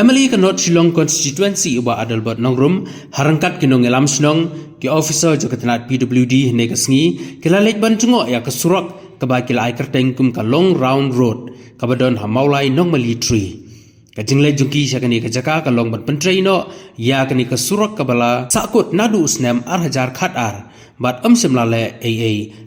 Emily kanot Shillong constituency uba adalbot nongrum harangkat kinong elam snong ki officer jo katanat PWD ne kasngi kilalek bantungo ya kesurak kaba kilai kerteng kum ka long round road kabadon hamaulai nong mali tree kajingle jungki syakani kajaka ka long ban pentrei no ya kani kesurak kabala sakut nadu usnem hajar khat ar bat semlale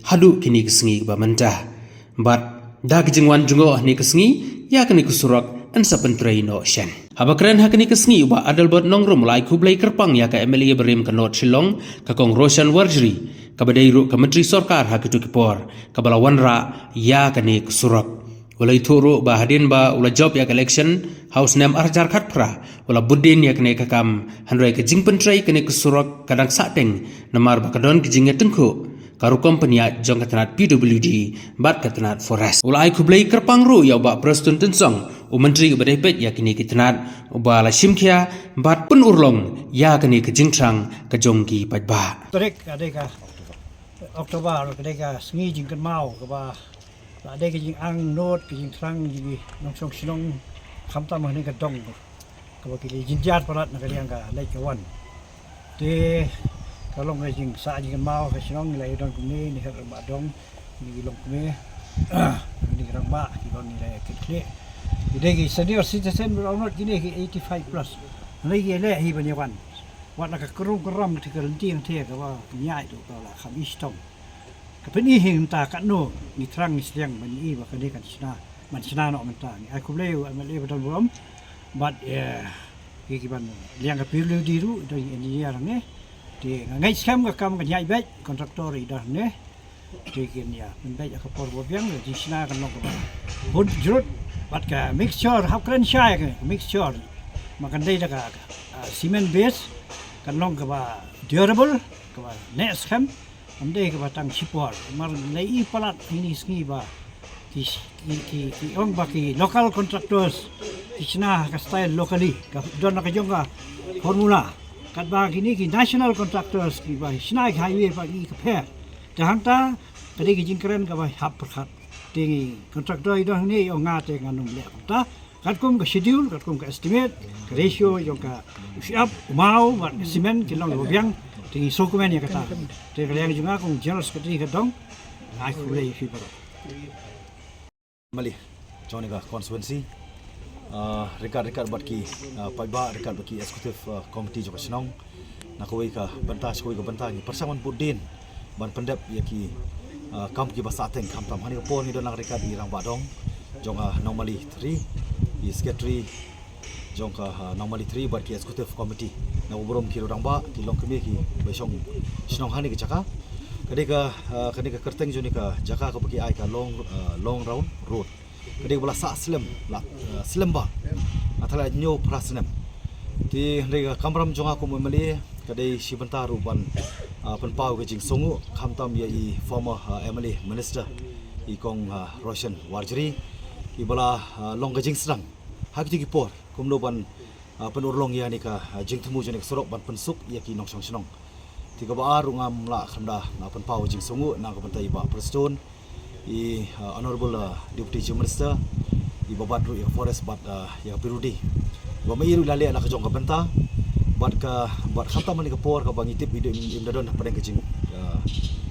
hadu kini kasngi ba mentah bat dak jingwan jungo ni kasngi ya kani kesurak ansa pentrei no shen habakren hakani kasngi uba adalbot nongrum lai kublai kerpang ya ka Emily berim ka not Shillong ka kong Roshan Warjri kabadai ru ka menteri sorkar hakitu kipor kabala wanra ya kani kesurak ulai turu ba hadin ba ula job ya election house nem arjar khat pra ula budin ya kene kakam handrai ke jing pentrei kene kesurak kadang sateng namar ba kadon ke jing tengku karu company ya jong katanat PWD bat katanat forest ulai kublai kerpang ru ya ba preston tensong u menteri ubadai pet ya kini katanat uba la simkhia bat pun urlong ya kene ke jingtrang ka jongki pajba Torek adeka Oktober adeka sengi jingkan mau ke ba ada ke jing ang not ke jing trang jing nong song Shillong khamta ma ni ka dong ke ba ke jinjat parat na kaliang ka lai ke wan te kalong ke jing sa jing mau ke Shillong lai don kumni ni her ba dong ni long kumni ni rang ba ki don ni lai ke kle ide ki senior citizen ro not kini ki 85 plus lai ke le hi ban yawan wat la ka krum kram ti ka ting the ka ba nyai tu ka la kham istong kapeni hing ta ka no ni trang ni siang man i ba ka de kan sina man sina no man ta ni ai kubleu man le betul bom but ki ban liang ka pilu di ru do ni ya ne ti ngai skam ka kam ka nyai bet kontraktor i da ne ti kin ya man bet ka por bo biang di sina kan no ka hud jrut bat ka mixture hap kran shai ka mixture makan dei da ka cement base kan long ka ba durable ka ba ne skam ande ke batang sipor mar nei palat ini ski ba ki ong ba ki local contractors kisna ka style locally ka don ka jong ka formula kat ba kini ki national contractors ki ba sna highway ba ki ka phe jahanta kadi ki jingkren ka ba hap prakhat tingi contractor idong ni ong nga te nganung le ta kat kum ka schedule kat kum ka estimate ka ratio jong ka siap mau ba cement ki long biang tingi dokumen ya kata te kalian juga kong general secretary ka dong ai kublai fi baro Mali Johnny ka constituency rekat bat ki paiba rekat bat ki executive committee joka Shillong nakoi ka banta skoi ka banta ni persaman budin ban pendap ya ki kam ki basateng kam tam hani pon ni don rekat di rang badong jonga normally 3 is secretary jongka normally 3 bat ki executive committee na ubrom ki rang ba ki long kemi ki besong Shillong hani ki jaka kadika kerteng joni ka jaka ka bagi ai ka long round road kadika bala sa slim ba athala nyo prasnem ti ndega kamram jonga ko memali kadai sibanta ruban penpau ke jing songu khamtam ya i former Emily minister i kong Roshan Warjri i bala long ke jing sedang hakti ki por kumno ban penurlong ya ni ka jing temu joni sorok ban pensuk ya ki nong Shillong tiga ba rungam la khamda na penpau jing songu na ka bantai ba preston i honorable deputy chief minister i babat ru ya forest bat ya pirudi ba mai ru lale la ka jong ka banta bat khamta mani ka por ka bangitip video im dadon padang kejing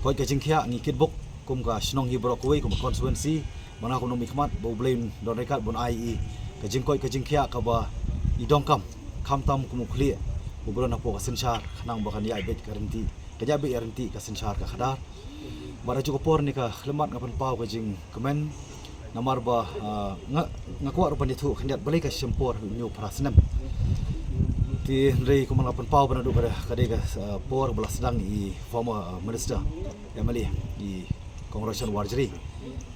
koi kejing khia ngi kitbok kum ka Shillong hi bro koi kum constituency mana ko nomi khmat bo blame don rekat bon ai kejing koi kejing khia ka ba i dongkam khamtam kum khli ubro na po ka sensar nang bakan ya bet garanti kaya be garanti ka sensar ka khadar bara ju ko por ni ka khlemat ngapan pau ka jing kemen namar ba ngakwa rupan itu khandiat balai ka sempor nyu prasnem ti rei ko ngapan pau bana du kada ka por bala sedang i former minister Emily i Roshan Warjri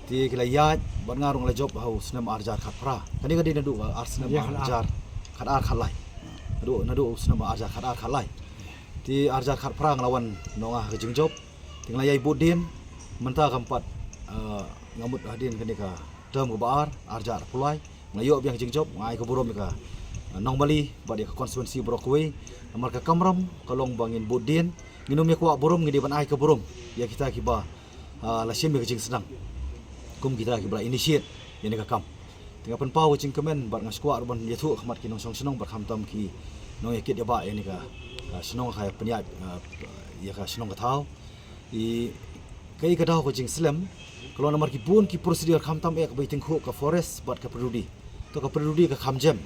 ti kila ya ban ngarung la job house nem arjar khapra kadi na du arsenal arjar khadar khalai nadu usna ba arja khadar khalai ti arja khat prang lawan nonga ke job tingla yai budin menta kampat ngamut hadin kene ka term ko bar arja pulai ngayo biang job ngai ko burom ka nong bali badi ka constituency brokwe amar ka kamram kalong bangin budin nginum ya ko burom ngidi ban ai ka burom ya kita ki ba la sim ke sedang kum kita ki bla initiate yani ka kam Tinggal pen pau cing kemen bar ngas kuat ban yetu khmat ki nong song senong bar khamtam ki nong yakit ya ba yani ka senong kha penyat ya ka senong ka thau I kai ka daw ko jing slam kalau nomor ki bun ki prosedur khamtam ek bai tingkhu ka forest bat ka peduli to ka peduli ka khamjem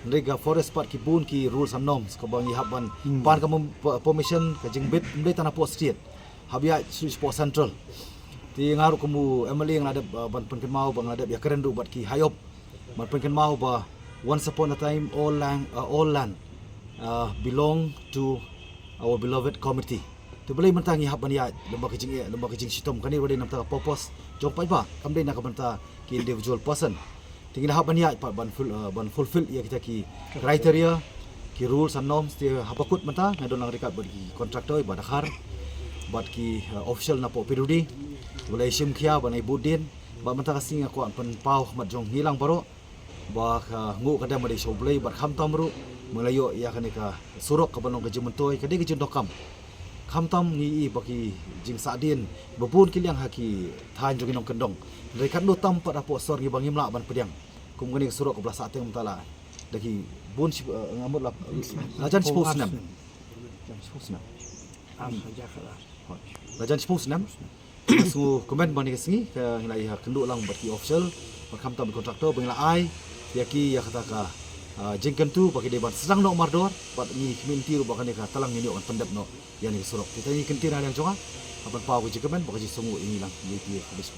rega forest bat ki bun ki rules and norms ka bang ihap ban pan ka permission ka jing bit mbe tanah po street habia switch po central ti ngaru kamu emali yang ada ban penken mau bang ada ya kerendu bat ki hayop ban penken mau ba once upon a time all land belong to our beloved community tu boleh mentangi hab ban ya lembaga kejing sitom kani wadi nam ta purpose jong pai ba kamdei nak banta ki individual person tingin hab ban ya ban fulfill ya kita ki criteria ki rules and norms ti habakut menta ngadon lang rekat bagi kontraktor ba dakhar bat ki official na po pirudi boleh sim khia ban ai budin ba menta kasing aku pen pau mat jong hilang baro ba ngu kada mari so boleh bat kham tamru melayo ya kanika surok ka banong ka jimentoi ka de dokam khamtam ni baki jing sadin bebun kiliang haki than jogi nong kendong rekan do tam pada po sor gi bangim la ban pediang kum gani surok ke belah sate mtala daki bun ngamut la lajan spusnam lajan spusnam su komen bani kesingi ka ngai ha kenduk lang baki official khamtam kontraktor bangla ai yaki ya kata ka jengken tu bagi debat sedang no mardor bat ni community ru bakane ka talang ni on pendep no yani surok kita ni kentir yang jonga apan pau ke jekemen bagi semua ini lang ni habis